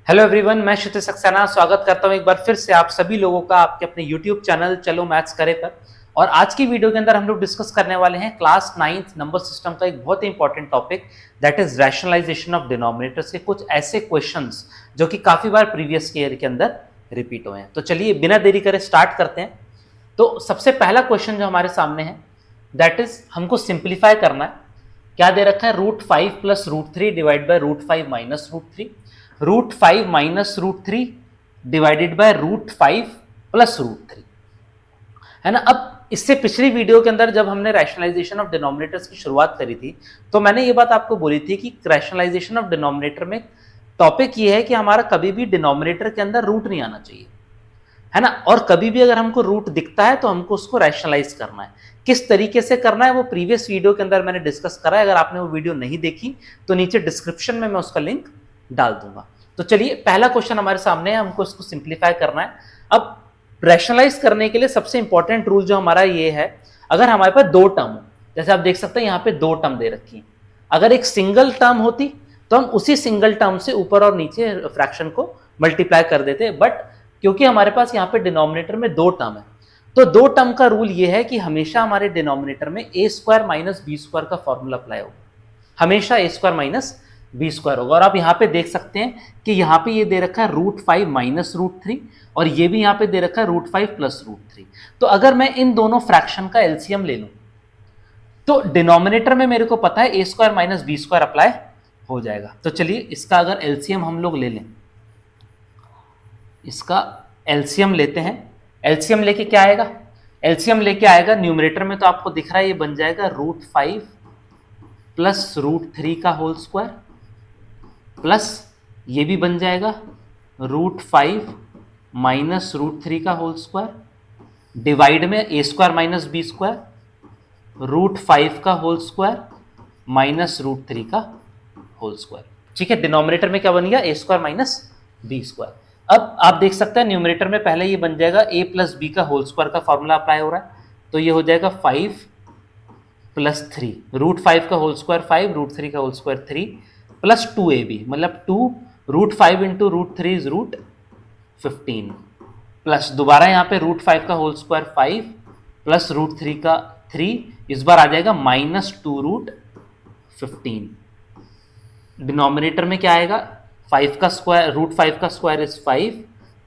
Hello everyone, मैं क्षितिज सक्सेना स्वागत करता हूं एक बार फिर से आप सभी लोगों का आपके अपने यूट्यूब चैनल चलो मैथ्स करे पर। और आज की वीडियो के अंदर हम लोग डिस्कस करने वाले हैं क्लास 9th नंबर सिस्टम का एक बहुत ही important topic, that is rationalisation of denominators के कुछ ऐसे क्वेश्चंस जो कि काफी बार प्रीवियस ईयर के अंदर रिपीट हुए हैं। तो चलिए बिना देरी करे स्टार्ट करते हैं। तो सबसे पहला क्वेश्चन जो हमारे सामने है, दैट इज हमको सिंप्लीफाई करना है। क्या दे रखा है? √5 plus √3 divide by √5 minus √3, √5 minus √3 divided by √5 plus √3, है ना। अब इससे पिछली वीडियो के अंदर जब हमने रैशनलाइजेशन ऑफ डिनोमिनेटर्स की शुरुआत करी थी, तो मैंने ये बात आपको बोली थी कि रैशनलाइजेशन ऑफ डिनोमिनेटर में टॉपिक ये है कि हमारा कभी भी डिनोमिनेटर के अंदर रूट नहीं आना चाहिए, है ना। और कभी भी अगर हमको रूट दिखता है तो हमको उसको रैशनलाइज करना है। किस तरीके से करना है वो प्रीवियस वीडियो के अंदर मैंने डिस्कस करा है। अगर आपने वो वीडियो नहीं देखी तो नीचे डिस्क्रिप्शन में मैं उसका लिंक डाल दूंगा। तो चलिए पहला क्वेश्चन हमारे सामने है, हमको इसको सिंप्लीफाई करना है। अब रैशनलाइज करने के लिए सबसे इंपॉर्टेंट रूल जो हमारा ये है, अगर हमारे पास दो टर्म हो, जैसे आप देख सकते हैं यहाँ पे दो टर्म दे रखी है, अगर एक सिंगल टर्म होती तो हम उसी सिंगल टर्म से ऊपर और नीचे फ्रैक्शन को मल्टीप्लाई कर देते, बट क्योंकि हमारे पास यहाँ पे डिनोमिनेटर में दो टर्म है, तो दो टर्म का रूल ये है कि हमेशा हमारे डिनोमिनेटर में A square minus B square का फॉर्मूला अप्लाई होगा, हमेशा ए स्क्वायर माइनस बी स्क्वायर होगा। और आप यहाँ पे देख सकते हैं कि यहाँ पे ये दे रखा है √5 माइनस √3, और ये भी यहाँ पे दे रखा है √5 प्लस √3। तो अगर मैं इन दोनों फ्रैक्शन का एलसीएम ले लूं तो डिनोमिनेटर में मेरे को पता है A square minus B square apply हो जाएगा। तो चलिए इसका अगर एलसीएम हम लोग ले लें, इसका एलसीएम लेते हैं। एलसीएम लेके क्या आएगा? एलसीएम लेके आएगा न्यूमरेटर में तो आपको दिख रहा है ये बन जाएगा √5 प्लस √3 का होल स्क्वायर, प्लस ये भी बन जाएगा √5 माइनस √3 का होल स्क्वायर, डिवाइड में A square minus B square, √5 का होल स्क्वायर माइनस √3 का होल स्क्वायर। ठीक है, डिनोमिनेटर में क्या बन गया? ए स्क्वायर माइनस बी स्क्वायर। अब आप देख सकते हैं न्यूमरेटर में पहले ये बन जाएगा a प्लस बी का होल स्क्वायर का फॉर्मूला अप्लाई हो रहा है, तो ये हो जाएगा 5 प्लस 3, √5 का होल स्क्वायर 5, √3 का होल स्क्वायर 3, प्लस 2ab, मतलब 2 √5 इंटू √3 इज √15, प्लस दोबारा यहाँ पे √5 का होल स्क्वायर 5 प्लस √3 का 3, इस बार आ जाएगा -2 √15। डिनोमिनेटर में क्या आएगा? 5 का स्क्वायर, √5 का स्क्वायर इज 5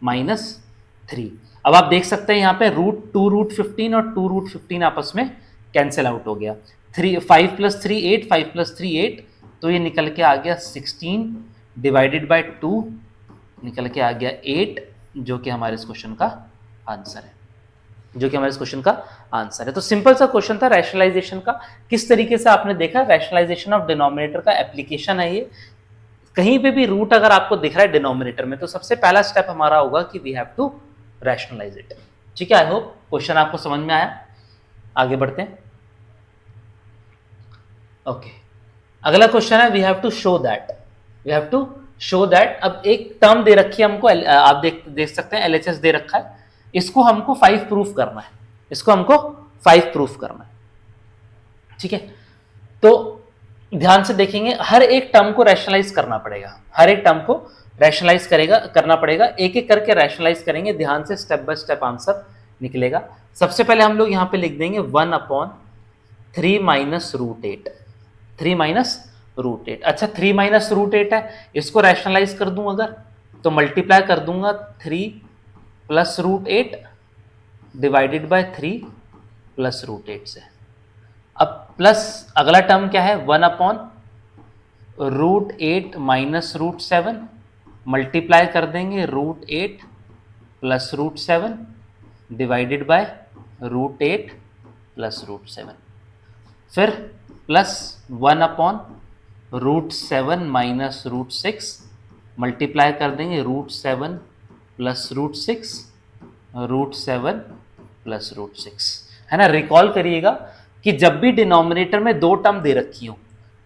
माइनस 3। अब आप देख सकते हैं यहाँ पे √2 √15 और 2 √15 आपस में कैंसिल आउट हो गया। 5 प्लस 3 8, 5 प्लस 3 8, तो ये निकल के आ गया 16 डिवाइडेड बाय 2, निकल के आ गया 8, जो कि हमारे इस क्वेश्चन का आंसर है, जो कि हमारे इस क्वेश्चन का आंसर है। तो सिंपल सा क्वेश्चन था रैशनलाइजेशन का। किस तरीके से आपने देखा रैशनलाइजेशन ऑफ डिनोमिनेटर का एप्लीकेशन है ये। कहीं पे भी रूट अगर आपको दिख रहा है डिनोमिनेटर में, तो सबसे पहला स्टेप हमारा होगा कि we have to rationalise it. ठीक है, आई होप क्वेश्चन आपको समझ में आया। आगे बढ़ते हैं। ओके, अगला क्वेश्चन है we have to show that, we have to show that. अब एक टर्म दे रखी है हमको, आप देख सकते हैं एलएचएस दे रखा है, इसको हमको 5 प्रूफ करना है, इसको हमको 5 प्रूफ करना है। ठीक है, तो ध्यान से देखेंगे, हर एक टर्म को रैशनलाइज करना पड़ेगा, हर एक टर्म को रैशनलाइज करना पड़ेगा, एक एक करके रैशनलाइज करेंगे, ध्यान से स्टेप बाय स्टेप आंसर निकलेगा। सबसे पहले हम लोग यहाँ पे लिख देंगे 1/3 माइनस √8, 3 माइनस √8। अच्छा, 3 माइनस √8 है, इसको रैशनलाइज कर दूं अगर, तो मल्टीप्लाई कर दूंगा 3 प्लस √8 डिवाइडेड बाय 3 प्लस √8 से। अब प्लस अगला टर्म क्या है? 1/√8 माइनस √7, मल्टीप्लाई कर देंगे √8 प्लस √7 डिवाइडेड बाय √8 प्लस √7, फिर प्लस 1/√7 माइनस √6, मल्टीप्लाई कर देंगे √7 प्लस √6, √7 प्लस √6, है ना। रिकॉल करिएगा कि जब भी डिनोमिनेटर में दो टर्म दे रखी हो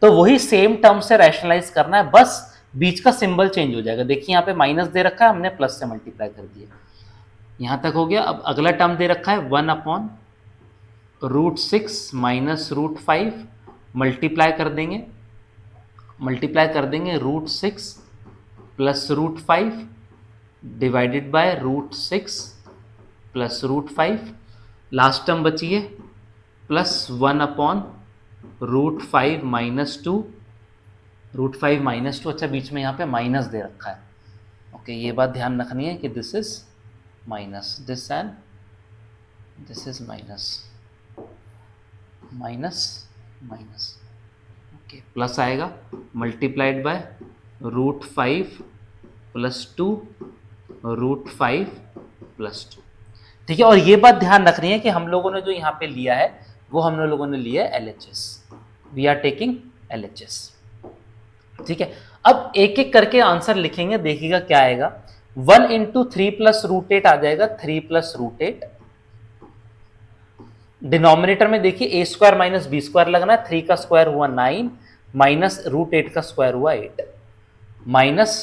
तो वही सेम टर्म से रैशनलाइज करना है, बस बीच का सिंबल चेंज हो जाएगा। देखिए यहाँ पे माइनस दे रखा है, हमने प्लस से मल्टीप्लाई कर दिया, यहां तक हो गया। अब अगला टर्म दे रखा है 1/√6 माइनस √5, मल्टीप्लाई कर देंगे √6 plus root 5 divided by root 6 plus root 5, last term बची है plus 1 upon root 5 minus 2, root 5 minus 2, अच्छा बीच में यहाँ पे माइनस दे रखा है, ओके ये बात ध्यान रखनी है कि this is minus, this and this is minus, minus minus, okay plus आएगा multiplied by root 5 plus 2 root 5 plus 2, ठीक है। और ये बात ध्यान रखनी है कि हम लोगों ने जो यहाँ पे लिया है वो हम लोगों ने लिया है LHS, we are taking LHS, ठीक है। अब एक एक करके आंसर लिखेंगे, देखिएगा क्या आएगा। 1 इंटू 3 प्लस रूट 8 आ जाएगा 3 प्लस रूट 8, डिनोमिनेटर में देखिए ए स्क्वायर माइनस बी स्क्वायर लगना है, 3 का स्क्वायर हुआ 9 माइनस रूट 8 का स्क्वायर हुआ 8, माइनस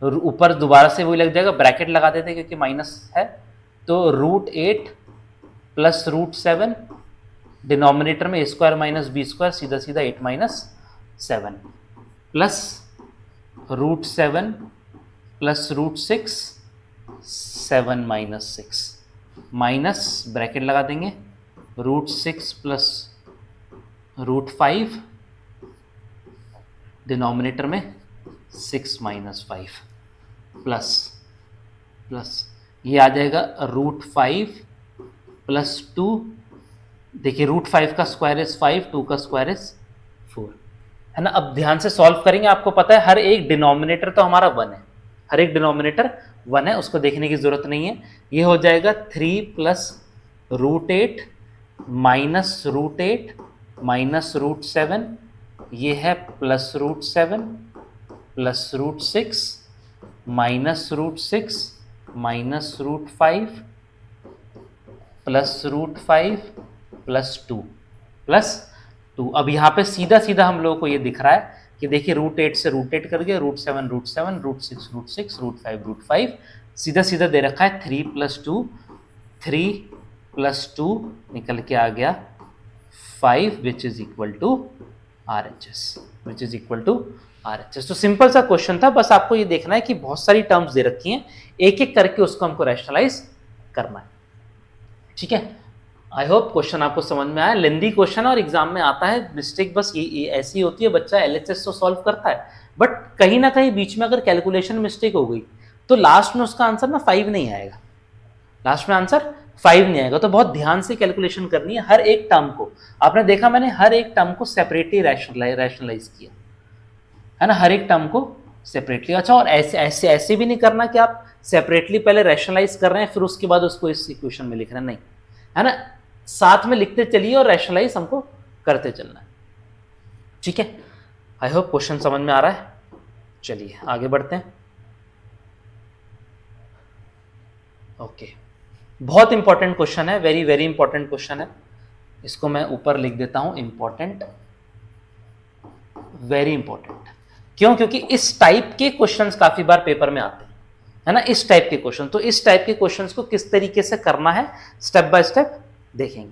ऊपर दोबारा से वही लग जाएगा, ब्रैकेट लगा देते क्योंकि माइनस है, तो रूट 8 प्लस रूट 7, डिनोमिनेटर में A square minus B square, सीधा सीधा 8 minus 7 plus root 7 plus root 6 7 minus 6 minus bracket लगा देंगे रूट 6 प्लस रूट 5, डिनोमिनेटर में 6 माइनस 5 प्लस प्लस ये आ जाएगा रूट 5 प्लस 2, देखिए रूट 5 का स्क्वायर इज 5, 2 का स्क्वायर इज 4, है ना। अब ध्यान से सॉल्व करेंगे, आपको पता है हर एक डिनोमिनेटर तो हमारा 1 है, हर एक डिनोमिनेटर 1 है, उसको देखने की जरूरत नहीं है। ये हो जाएगा 3 plus root 8 minus root 8 minus root 7, ये है plus root 7 plus root 6 minus root 6 minus root 5 plus root 5 plus 2 plus 2। अब यहाँ पे सीधा सीधा हम लोगों को ये दिख रहा है कि देखिए रूट 8 से रूट 8 कर गया, root 7 root 7, root 6 root 6, root 5 root 5, सीधा सीधा दे रखा है 3 प्लस 2, 3 प्लस 2 निकल के आ गया 5 which is equal to RHS, which is equal to RHS। तो सिंपल सा क्वेश्चन था, बस आपको ये देखना है कि बहुत सारी टर्म्स दे रखी हैं, एक एक करके उसको हमको रैशनलाइज करना है, ठीक है। आई होप क्वेश्चन आपको समझ में आया, लेंदी क्वेश्चन और एग्जाम में आता है, मिस्टेक बस ये ऐसी होती है, बच्चा LHS तो सॉल्व करता है बट कहीं ना कहीं बीच में अगर कैलकुलेशन मिस्टेक हो गई तो लास्ट में उसका आंसर ना 5 नहीं आएगा, लास्ट में आंसर 5 नहीं आएगा। तो बहुत ध्यान से कैलकुलेशन करनी है हर एक टर्म को, आपने देखा मैंने हर एक टर्म को सेपरेटली रैशनलाइज किया है ना, हर एक टर्म को सेपरेटली। अच्छा, और ऐसे भी नहीं करना कि आप सेपरेटली पहले रैशनलाइज कर रहे हैं फिर उसके बाद उसको इस इक्वेशन में लिख रहे हैं, नहीं, है ना, साथ में लिखते चलिए और रैशनलाइज हमको करते चलना है, ठीक है। आई होप क्वेश्चन समझ में आ रहा है, चलिए आगे बढ़ते हैं। ओके, बहुत इंपॉर्टेंट क्वेश्चन है, वेरी वेरी इंपॉर्टेंट क्वेश्चन है, इसको मैं ऊपर लिख देता हूं, इंपॉर्टेंट, वेरी इंपॉर्टेंट। क्यों? क्योंकि इस टाइप के क्वेश्चंस काफी बार पेपर में आते हैं, है ना, इस टाइप के क्वेश्चन। तो इस टाइप के क्वेश्चंस को किस तरीके से करना है स्टेप बाय स्टेप देखेंगे।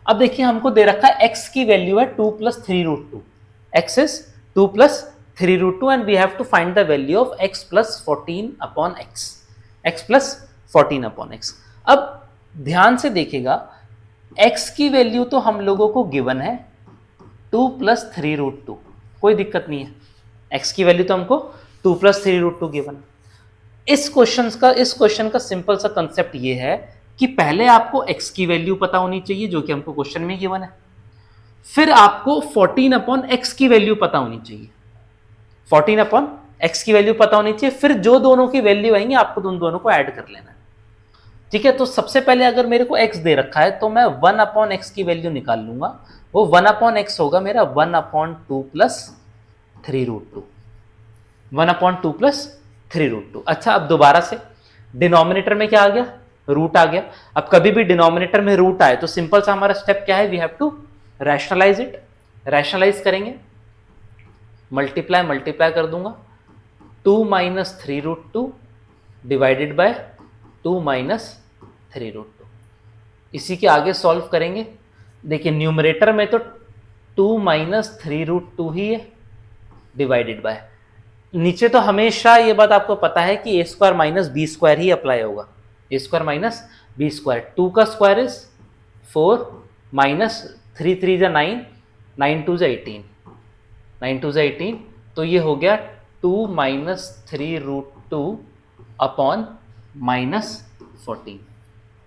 अब देखिए हमको दे रखा है x की वैल्यू है 2 plus 3 root 2, x is 2 plus 3 root 2 and we have to find the value of x plus 14 upon x, x plus 14 upon x। अब ध्यान से देखिएगा, x की वैल्यू तो हम लोगों को गिवन है 2 प्लस 3 रूट 2, कोई दिक्कत नहीं है, x की वैल्यू तो हमको 2 प्लस 3 रूट 2 गिवन। इस क्वेश्चन का सिंपल सा कंसेप्ट ये है कि पहले आपको x की वैल्यू पता होनी चाहिए जो कि हमको क्वेश्चन में गिवन है, फिर आपको 14 अपॉन x की वैल्यू पता होनी चाहिए, 14 अपॉन x की वैल्यू पता होनी चाहिए, फिर जो दोनों की वैल्यू आएंगे आपको उन दोनों को ऐड कर लेना है, ठीक है। तो सबसे पहले अगर मेरे को x दे रखा है तो मैं 1 अपॉन x की वैल्यू निकाल लूंगा, वो 1 अपॉन x होगा मेरा 1 upon 2 plus 3 root 2, 1 upon 2 plus 3 root 2। अच्छा, अब दोबारा से डिनोमिनेटर में क्या आ गया, रूट आ गया। अब कभी भी डिनोमिनेटर में रूट आए तो सिंपल सा हमारा स्टेप क्या है, we have to rationalise it, rationalise करेंगे, मल्टीप्लाई कर दूंगा, 2 minus 3 root 2 divided by 2 minus 3 root 2। इसी के आगे सॉल्व करेंगे, देखिए न्यूमरेटर में तो 2 माइनस 3 रूट 2 ही है डिवाइडेड बाय, नीचे तो हमेशा ये बात आपको पता है कि ए स्क्वायर माइनस बी स्क्वायर ही अप्लाई होगा, ए स्क्वायर माइनस बी स्क्वायर। 2 का स्क्वायर इज 4 माइनस 3 3 जा 9, 9 2 जा 18, 9 2 जा 18, तो ये हो गया 2 minus 3 root 2 upon minus 14,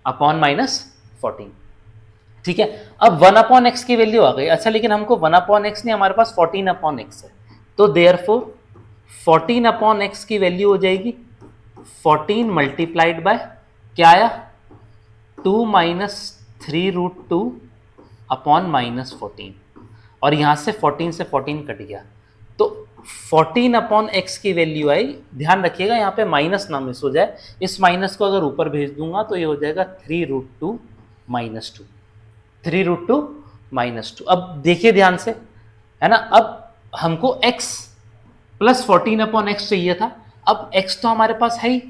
upon minus 14। ठीक है, अब 1 अपॉन एक्स की वैल्यू आ गई। अच्छा, लेकिन हमको 1 अपॉन एक्स नहीं, हमारे पास 14 अपॉन एक्स है, तो देयरफॉर 14 अपॉन एक्स की वैल्यू हो जाएगी 14 मल्टीप्लाइड बाय क्या आया 2 माइनस 3 रूट 2 अपॉन माइनस 14, और यहां से 14 से 14 कट गया, तो 14 अपॉन एक्स की वैल्यू आई। ध्यान रखिएगा यहाँ पे माइनस ना मिस हो जाए, इस माइनस को अगर ऊपर भेज दूंगा तो ये हो जाएगा 3 रूट 2 माइनस 2, 3 रूट 2 माइनस 2। अब देखिए ध्यान से, है ना, अब हमको x प्लस 14 अपॉन एक्स चाहिए था, अब x तो हमारे पास है ही,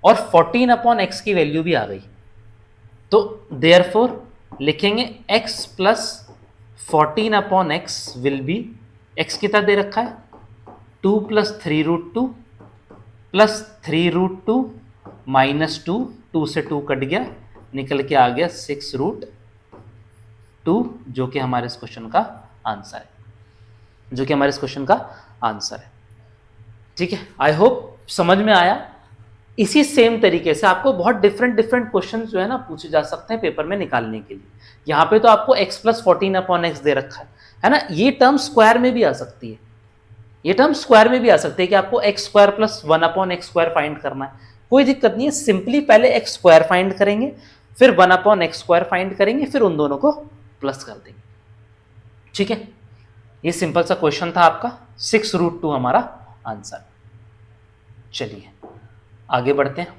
और 14 अपॉन एक्स की वैल्यू भी आ गई, तो देयरफॉर लिखेंगे x plus 14 upon X will be, x कितना दे रखा है 2 plus 3 root 2 plus 3 root 2 minus 2, 2 से 2 कट गया, निकल के आ गया 6 रूट 2, जो कि हमारे इस क्वेश्चन का आंसर है, जो कि हमारे इस क्वेश्चन का आंसर है। ठीक है, आई होप समझ में आया। इसी सेम तरीके से आपको बहुत डिफरेंट डिफरेंट क्वेश्चन जो है ना पूछे जा सकते हैं पेपर में निकालने के लिए। यहाँ पे तो आपको x प्लस 14 अपॉन एक्स दे रखा है ना, ये टर्म स्क्वायर में भी आ सकती है, ये टर्म स्क्वायर में भी आ सकती है कि आपको x square plus 1 upon x square find करना है, कोई दिक्कत नहीं है। सिंपली पहले एक्स स्क्वायर फाइंड करेंगे, फिर 1 अपॉन एक्स स्क्वायर फाइंड करेंगे, फिर उन दोनों को प्लस कर देंगे। ठीक है, ये सिंपल सा क्वेश्चन था आपका, 6 रूट 2 हमारा आंसर। चलिए आगे बढ़ते हैं।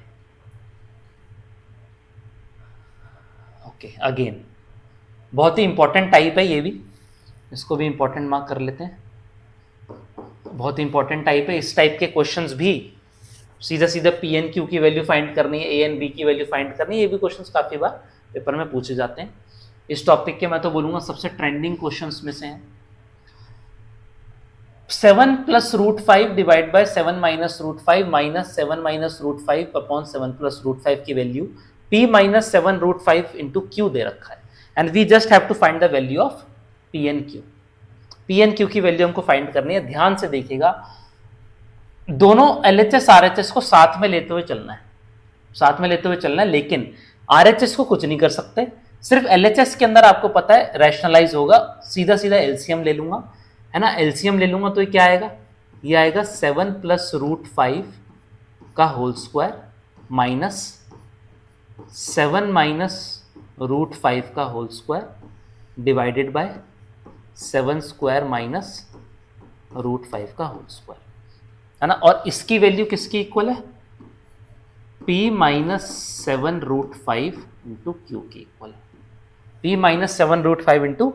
ओके, अगेन बहुत ही इंपॉर्टेंट टाइप है ये भी, इसको भी इंपॉर्टेंट मार्क कर लेते हैं। बहुत ही इंपॉर्टेंट टाइप है, इस टाइप के क्वेश्चंस भी सीधा सीधा पी एन क्यू की वैल्यू फाइंड करनी है, ए एन बी की वैल्यू फाइंड करनी है, ये भी क्वेश्चंस काफी बार पेपर में पूछे जाते हैं। इस टॉपिक के मैं तो बोलूंगा सबसे ट्रेंडिंग क्वेश्चंस में से हैं। 7 plus root 5 divide by 7 minus root 5 minus 7 minus root 5 upon 7 plus root 5 की value p minus 7 root 5 into Q दे रखा है, and we just have to find the value of P and Q. P and Q की value हमको find करनी है। ध्यान से देखिएगा, दोनों एलएचएस आरएचएस को साथ में लेते हुए चलना है, साथ में लेते हुए चलना है, लेकिन आरएचएस को कुछ नहीं कर सकते, सिर्फ एलएचएस के अंदर आपको पता है रैशनलाइज होगा, सीधा सीधा एलसीएम ले लूंगा, है ना, एलसीएम ले लूंगा तो ये क्या आएगा, ये आएगा 7 प्लस रूट 5 का whole square minus 7 minus root 5 का whole square divided by 7 square minus root 5 का होल स्क्वायर, है ना, और इसकी वैल्यू किसकी इक्वल है, p minus 7 root 5 into Q के इक्वल है, p minus 7 root 5 into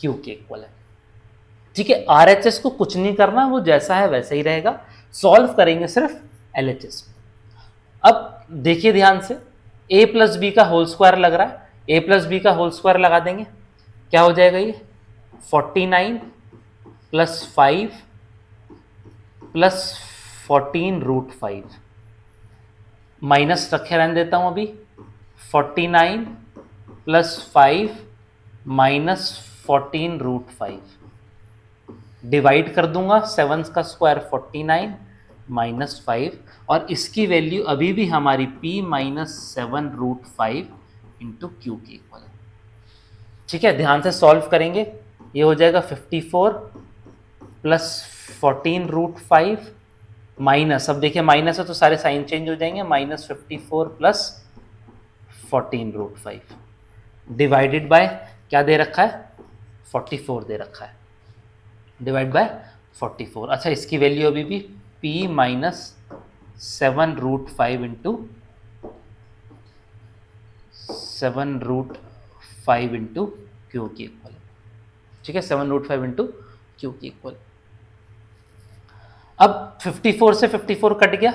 Q के इक्वल है। ठीक है, आरएचएस को कुछ नहीं करना, वो जैसा है वैसा ही रहेगा, सॉल्व करेंगे सिर्फ एलएचएस। अब देखिए ध्यान से, a प्लस बी का होल स्क्वायर लग रहा है, a प्लस बी का होल स्क्वायर लगा देंगे, क्या हो जाएगा ये 49 प्लस 5 प्लस 14 रूट 5, माइनस रखे रहने देता हूं अभी, 49 प्लस 5 माइनस 14 रूट 5, डिवाइड कर दूंगा, 7 का स्क्वायर 49 माइनस 5, और इसकी वैल्यू अभी भी हमारी p minus 7 root 5 into Q की इक्वल है। ठीक है, ध्यान से सॉल्व करेंगे, ये हो जाएगा 54 प्लस 14 रूट 5 माइनस, अब देखिए माइनस है तो सारे साइन चेंज हो जाएंगे, minus 54 plus 14 root 5 divided by क्या दे रखा है 44 दे रखा है, डिवाइड बाय 44। अच्छा, इसकी वैल्यू अभी भी p minus 7 root 5 into 7 root 5 into Q की इक्वल है। ठीक है, 7 रूट 5 इंटू क्यू की इक्वल। अब 54 से 54 कट गया,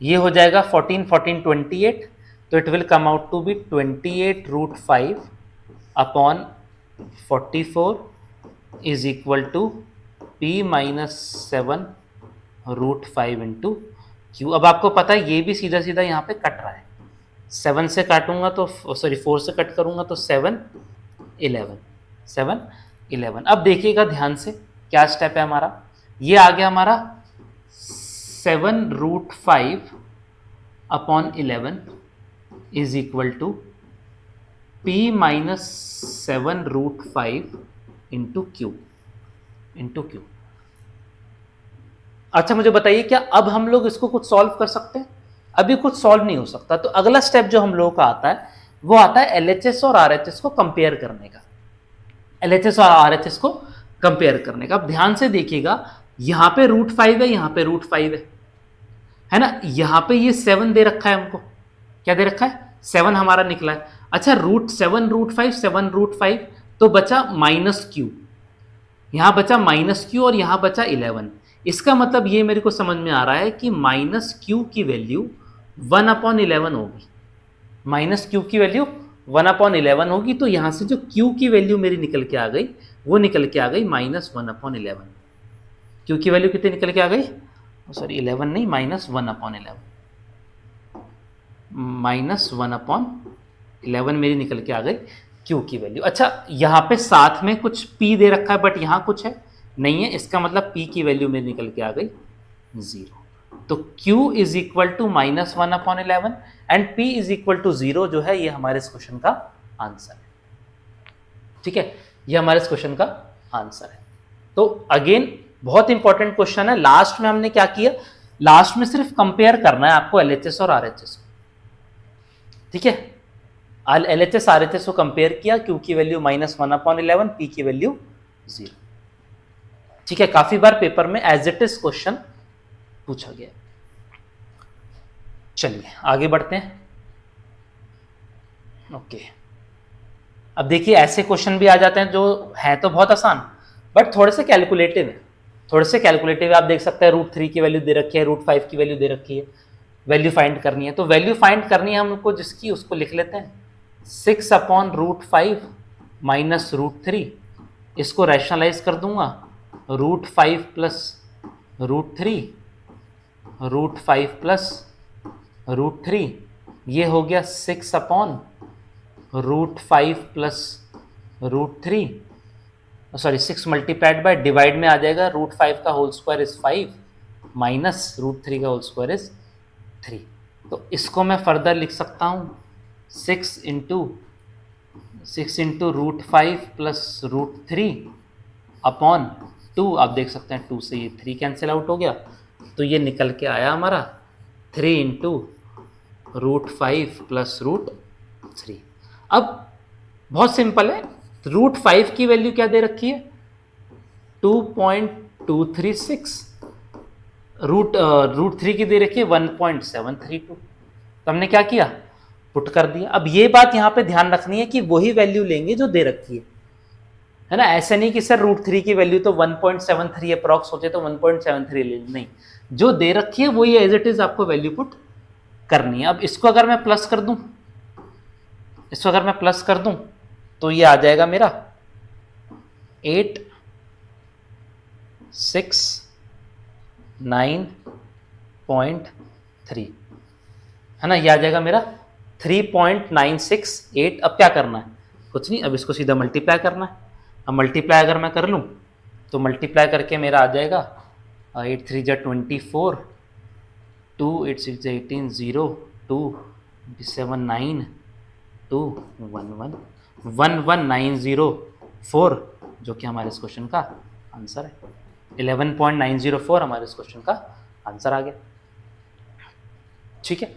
ये हो जाएगा 14 14 28, तो it will come out to be 28 root 5 upon 44 is equal to p minus 7 root 5 into Q. अब आपको पता है ये भी सीधा सीधा यहाँ पे कट रहा है, 7 से काटूंगा तो सॉरी 4 से कट करूंगा तो 7 11। अब देखिएगा ध्यान से क्या स्टेप है हमारा, ये आ गया हमारा 7 root 5 upon 11 is equal to p minus 7 root 5 into Q. अच्छा मुझे बताइए क्या अब हम लोग इसको कुछ सॉल्व कर सकते हैं? अभी कुछ सॉल्व नहीं हो सकता। तो अगला स्टेप जो हम लोगों का आता है वो आता है LHS और RHS को कंपेयर करने का। LHS और RHS को कंपेयर करने का। अब ध्यान से देखिएगा, यहां पे रूट 5 है, यहां पे रूट 5 है ना। यहां पे ये 7 दे रखा है हमको, क्या दे रखा है? 7 हमारा निकला है। अच्छा रूट 7 रूट 5 7 रूट 5 तो बचा माइनस क्यू, यहां बचा माइनस क्यू और यहां बचा 11। इसका मतलब ये मेरे को समझ में आ रहा है कि माइनस क्यू की वैल्यू 1/11 होगी। माइनस क्यू की वैल्यू 1/11 होगी। तो यहां से जो क्यू की वैल्यू मेरी निकल के आ गई वो निकल के आ गई माइनस 1/11। क्यू की वैल्यू कितनी निकल के आ गई? सॉरी 11 नहीं, माइनस 1/11। माइनस 1/11 मेरी निकल के आ गई क्यू की वैल्यू। अच्छा यहां पे साथ में कुछ पी दे रखा है बट यहां कुछ है नहीं है, इसका मतलब p की वैल्यू मेरी निकल के आ गई 0। तो q is equal to minus 1/11 and p is equal to 0 जो है ये हमारे इस क्वेश्चन का आंसर है। ठीक है, ये हमारे इस क्वेश्चन का आंसर है। तो अगेन बहुत इंपॉर्टेंट क्वेश्चन है। लास्ट में हमने क्या किया, लास्ट में सिर्फ कंपेयर करना है आपको LHS और RHS को। ठीक है, LHS RHS को कंपेयर किया, q की वैल्यू माइनस 1/11, p की वैल्यू 0। ठीक है, काफी बार पेपर में एज इट इज क्वेश्चन पूछा गया। चलिए आगे बढ़ते हैं। ओके, अब देखिए ऐसे क्वेश्चन भी आ जाते हैं जो है तो बहुत आसान बट थोड़े से कैलकुलेटिव है। आप देख सकते हैं रूट 3 की वैल्यू दे रखी है, रूट 5 की वैल्यू दे रखी है, वैल्यू फाइंड करनी है। तो वैल्यू फाइंड करनी है हमको जिसकी, उसको लिख लेते हैं 6/√5 माइनस रूट 3। इसको रैशनलाइज कर दूंगा, root 5 plus root 3, root 5 plus root 3, ये हो गया 6/√5 plus root 3, sorry 6 multiplied by, divide में आ जाएगा रूट 5 का whole square is 5 minus root 3 का होल स्क्वायर इज 3। तो इसको मैं फर्दर लिख सकता हूँ 6 into root 5 plus root 3 upon 2। आप देख सकते हैं 2 से ये 3 कैंसिल आउट हो गया, तो ये निकल के आया हमारा 3 इंटू रूट 5 प्लस रूट 3। अब बहुत सिंपल है, रूट 5 की वैल्यू क्या दे रखी है 2.236, रूट 3 की दे रखी है 1.732। तो हमने क्या किया, पुट कर दिया। अब ये बात यहाँ पे ध्यान रखनी है कि वही वैल्यू लेंगे जो दे रखी है ना। ऐसे नहीं कि सर रूट 3 की वैल्यू तो 1.73 अप्रॉक्स होते तो 1.73 ले, नहीं, जो दे रखी है वही एज इट इज आपको वैल्यू पुट करनी है। अब इसको अगर मैं प्लस कर दूं, तो ये आ जाएगा मेरा 869.3 है ना, ये आ जाएगा मेरा 3.968। अब क्या करना है, कुछ नहीं, अब इसको सीधा मल्टीप्लाई करना है। अब मल्टीप्लाई अगर मैं कर लूँ तो मल्टीप्लाई करके मेरा आ जाएगा 8 3 जा 24, 2 8 6 जा 18, 0 2 7 9 2 1 11904, जो कि हमारे इस क्वेश्चन का आंसर है। 11.904 हमारे इस क्वेश्चन का आंसर आ गया। ठीक है,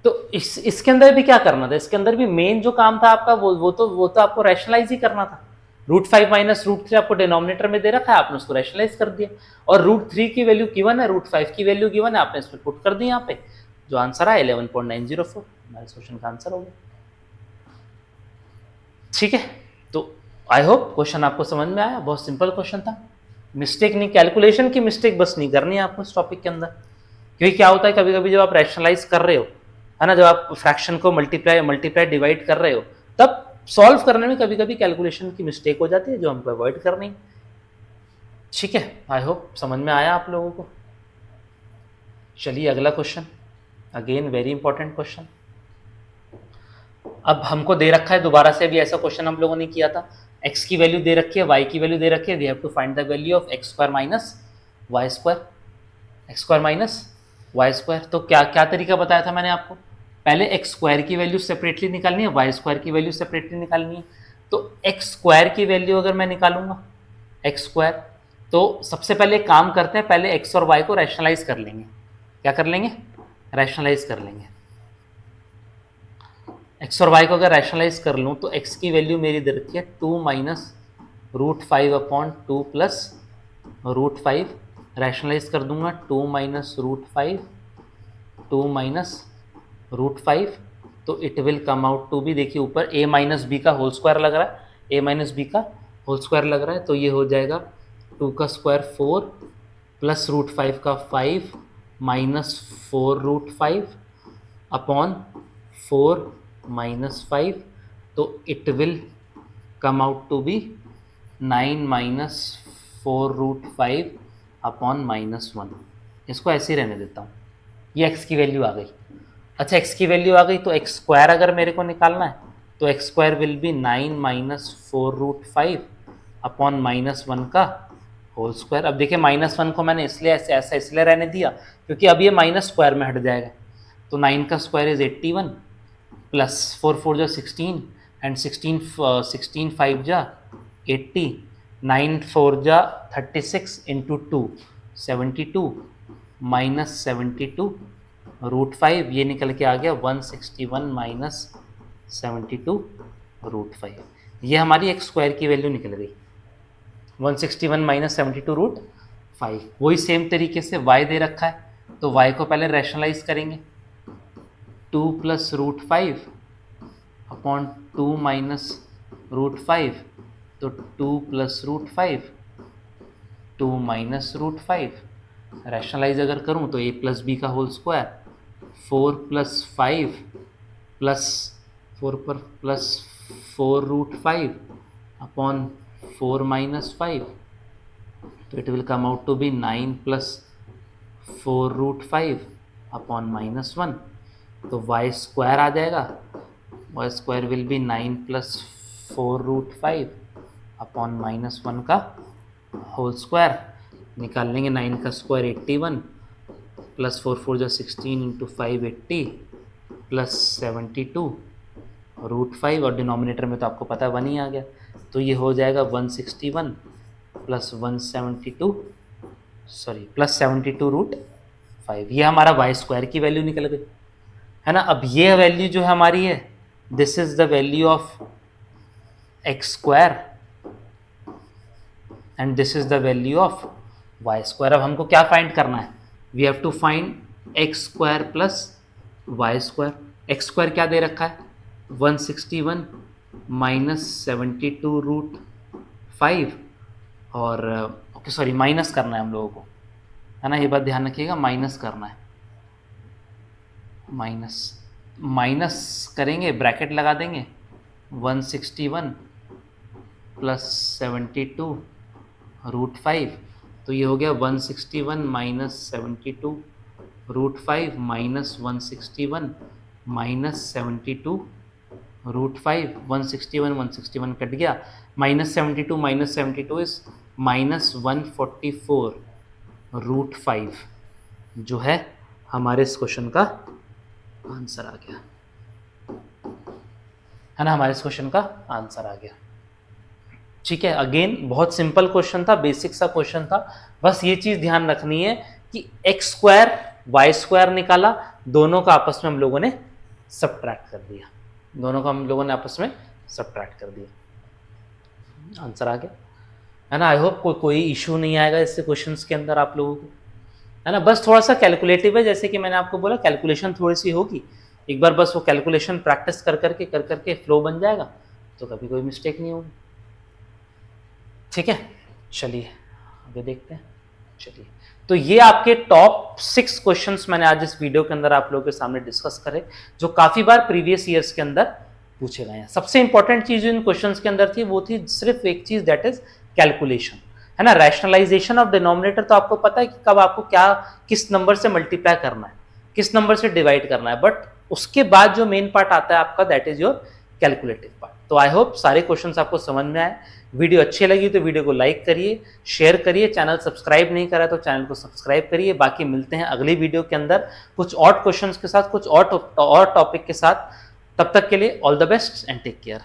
तो इसके अंदर भी क्या करना था, इसके अंदर भी मेन जो काम था आपका वो तो आपको रैशनलाइज ही करना था। रूट 5 माइनस रूट 3 आपको डिनोमिनेटर में दे रखा है, आपने उसको रैशनलाइज कर दिया, और रूट 3 की वैल्यू गिवन है, रूट 5 की वैल्यू गिवन है, आपने इसमें पुट कर दी। यहाँ पे जो आंसर आया 11.904 हमारे इस क्वेश्चन का आंसर हो गया। ठीक है, तो आई होप क्वेश्चन आपको समझ में आया। बहुत सिंपल क्वेश्चन था, मिस्टेक नहीं, कैलकुलेशन की मिस्टेक बस नहीं करनी है आपको इस टॉपिक के अंदर। क्योंकि क्या होता है कभी कभी जब आप रैशनलाइज कर रहे हो, है ना, जब आप फ्रैक्शन को मल्टीप्लाई डिवाइड कर रहे हो, तब सॉल्व करने में कभी कभी कैलकुलेशन की मिस्टेक हो जाती है जो हमको अवॉइड करनी। ठीक है, आई होप समझ में आया आप लोगों को। चलिए अगला question, again very important question. अब हमको दे रखा है, दोबारा से भी ऐसा क्वेश्चन हम लोगों ने किया था, x की वैल्यू दे रखी है, y की वैल्यू दे रखी है, we have to find the value of x square minus y square, x square minus y square. तो क्या क्या तरीका बताया था मैंने आपको, पहले एक्स स्क्वायर की वैल्यू सेपरेटली निकालनी है, वाई स्क्वायर की वैल्यू सेपरेटली निकालनी है। तो एक्स स्क्वायर की वैल्यू अगर मैं निकालूंगा एक्स स्क्वायर, तो सबसे पहले काम करते हैं, पहले एक्स और वाई को रैशनलाइज कर लेंगे। क्या कर लेंगे, रैशनलाइज कर लेंगे। एक्स और वाई को अगर रैशनलाइज कर लूँ तो एक्स की वैल्यू मेरी दे रखी है 2 minus root 5 upon 2 plus root 5, rationalise कर दूंगा 2 माइनस रूट 5, 2 माइनस रूट 5, तो it will come out to be, देखिए ऊपर a माइनस बी का होल स्क्वायर लग रहा है, a माइनस बी का होल स्क्वायर लग रहा है, तो ये हो जाएगा 2 का स्क्वायर 4 प्लस रूट 5 का 5 माइनस 4 रूट 5 अपॉन 4 माइनस 5, तो it will come out to be 9 minus 4 root 5 upon minus 1। इसको ऐसे ही रहने देता हूँ, ये x की वैल्यू आ गई। अच्छा x की वैल्यू आ गई, तो x स्क्वायर अगर मेरे को निकालना है तो x square will be 9 minus 4 root 5 upon minus 1 का होल स्क्वायर। अब देखिए माइनस 1 को मैंने इसलिए ऐसा इसलिए रहने दिया क्योंकि अब ये माइनस स्क्वायर में हट जाएगा, तो 9 का स्क्वायर इज 81 प्लस 4 4 जा 16 एंड 16 5 जा 80, 9 4 जा 36 इंटू 2 72 माइनस 72 रूट 5, ये निकल के आ गया 161 माइनस 72 रूट 5। ये हमारी एक्स स्क्वायर की वैल्यू निकल गई 161 माइनस 72 रूट 5। वही सेम तरीके से y दे रखा है, तो y को पहले रैशनलाइज करेंगे, 2 plus root 5 upon 2 minus root 5, तो 2 plus root 5, 2 minus root 5, rationalise अगर करूं तो a प्लस बी का होल स्क्वायर, 4 प्लस 5 प्लस 4 पर प्लस 4 रूट 5 अपॉन 4 माइनस 5, तो it will come out to be 9 plus 4 root 5 upon minus 1, तो y square आ जाएगा, y square will be 9 plus 4 root 5 upon minus 1 का whole square. निकाल लेंगे 9 का स्क्वायर 81 प्लस 4 4 जो 16 इंटू 580 प्लस 72 रूट 5, और डिनोमिनेटर में तो आपको पता है 1 ही आ गया, तो ये हो जाएगा 161 प्लस 172 प्लस 72 रूट 5। ये हमारा वाई स्क्वायर की वैल्यू निकल गई है ना। अब ये वैल्यू जो हमारी है, this is the value of x square and this is the value of y square. अब हमको क्या फाइंड करना है, we have to find x square plus y square. X square क्या दे रखा है 161 माइनस 72 रूट 5, और ओके सॉरी माइनस करना है हम लोगों को, है ना, ये बात ध्यान रखिएगा, माइनस करना है, माइनस करेंगे, ब्रैकेट लगा देंगे 161 प्लस 72 रूट 5, तो ये हो गया 161 minus 72 root 5 minus 161 minus 72 root 5, 161 cut गया, माइनस 72 इज माइनस 144 रूट 5, जो है हमारे इस क्वेश्चन का आंसर आ गया, है ना, हमारे इस क्वेश्चन का आंसर आ गया। ठीक है, अगेन बहुत सिंपल क्वेश्चन था, बेसिक सा क्वेश्चन था, बस ये चीज ध्यान रखनी है कि एक्स स्क्वायर वाई स्क्वायर निकाला, दोनों का आपस में हम लोगों ने सब्ट्रैक्ट कर दिया, दोनों का हम लोगों ने आपस में सब्ट्रैक्ट कर दिया, आंसर आ गया, है ना। आई होप कोई इशू नहीं आएगा इससे क्वेश्चंस के अंदर आप लोगों को, है ना। बस थोड़ा सा कैलकुलेटिव है, जैसे कि मैंने आपको बोला कैलकुलेशन थोड़ी सी होगी, एक बार बस वो कैलकुलेशन प्रैक्टिस कर करके फ्लो बन जाएगा, तो कभी कोई मिस्टेक नहीं होगी। ठीक है, चलिए आगे देखते हैं। चलिए, तो ये आपके टॉप 6 क्वेश्चंस मैंने आज इस वीडियो के अंदर आप लोगों के सामने डिस्कस करे, जो काफी बार प्रीवियस ईयर्स के अंदर पूछे गए हैं। सबसे इंपॉर्टेंट चीज इन क्वेश्चंस के अंदर थी वो थी सिर्फ एक चीज, दैट इज कैलकुलेशन, है ना। रैशनलाइजेशन ऑफ डिनोमिनेटर तो आपको पता है कि कब आपको क्या किस नंबर से मल्टीप्लाई करना है, किस नंबर से डिवाइड करना है, बट उसके बाद जो मेन पार्ट आता है आपका, that is your calculative part. तो आई होप सारे क्वेश्चंस आपको समझ में आए। वीडियो अच्छी लगी तो वीडियो को लाइक करिए, शेयर करिए, चैनल सब्सक्राइब नहीं करा तो चैनल को सब्सक्राइब करिए। बाकी मिलते हैं अगली वीडियो के अंदर कुछ और क्वेश्चंस के साथ, कुछ और टॉपिक के साथ। तब तक के लिए all the best and take care.